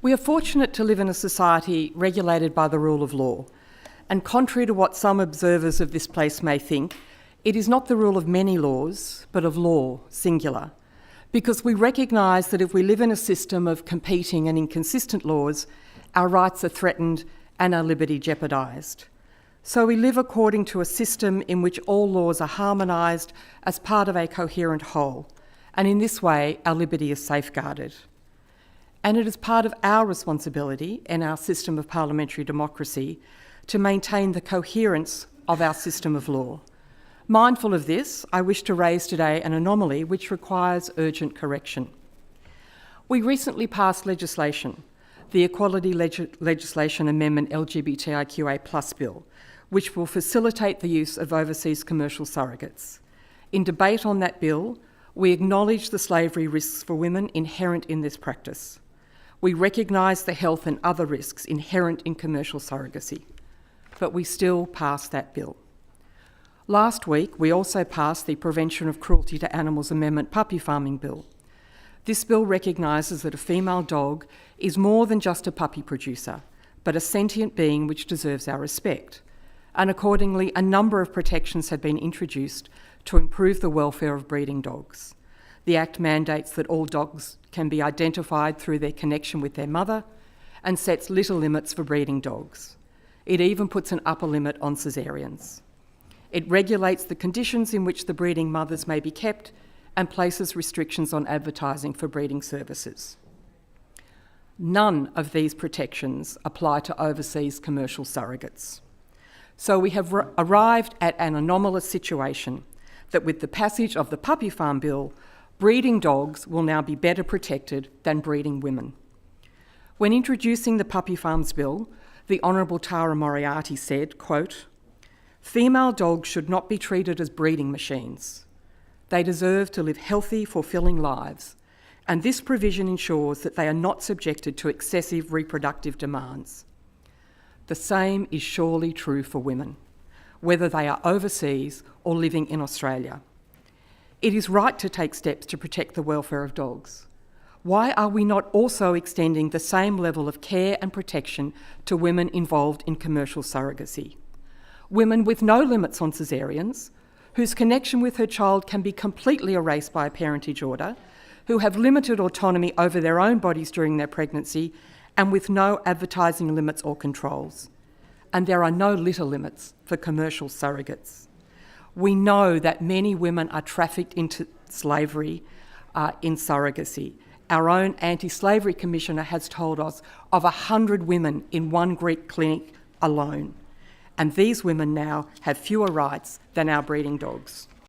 We are fortunate to live in a society regulated by the rule of law, and contrary to what some observers of this place may think, it is not the rule of many laws, but of law, singular, because we recognise that if we live in a system of competing and inconsistent laws, our rights are threatened and our liberty jeopardised. So we live according to a system in which all laws are harmonised as part of a coherent whole, and in this way our liberty is safeguarded. And it is part of our responsibility in our system of parliamentary democracy to maintain the coherence of our system of law. Mindful of this, I wish to raise today an anomaly which requires urgent correction. We recently passed legislation, the Equality Legislation Amendment LGBTIQA+ Bill, which will facilitate the use of overseas commercial surrogates. In debate on that bill, we acknowledge the slavery risks for women inherent in this practice. We recognise the health and other risks inherent in commercial surrogacy, but we still passed that bill. Last week, we also passed the Prevention of Cruelty to Animals Amendment Puppy Farming Bill. This bill recognises that a female dog is more than just a puppy producer, but a sentient being which deserves our respect. And accordingly, a number of protections have been introduced to improve the welfare of breeding dogs. The Act mandates that all dogs can be identified through their connection with their mother and sets litter limits for breeding dogs. It even puts an upper limit on caesareans. It regulates the conditions in which the breeding mothers may be kept and places restrictions on advertising for breeding services. None of these protections apply to overseas commercial surrogates. So we have arrived at an anomalous situation that with the passage of the Puppy Farm Bill, breeding dogs will now be better protected than breeding women. When introducing the Puppy Farms Bill, the Honourable Tara Moriarty said, quote, "Female dogs should not be treated as breeding machines. They deserve to live healthy, fulfilling lives, and this provision ensures that they are not subjected to excessive reproductive demands. The same is surely true for women, whether they are overseas or living in Australia. It is right to take steps to protect the welfare of dogs. Why are we not also extending the same level of care and protection to women involved in commercial surrogacy? Women with no limits on caesareans, whose connection with her child can be completely erased by a parentage order, who have limited autonomy over their own bodies during their pregnancy, and with no advertising limits or controls. And there are no litter limits for commercial surrogates. We know that many women are trafficked into slavery in surrogacy. Our own Anti-Slavery Commissioner has told us of 100 women in one Greek clinic alone. And these women now have fewer rights than our breeding dogs.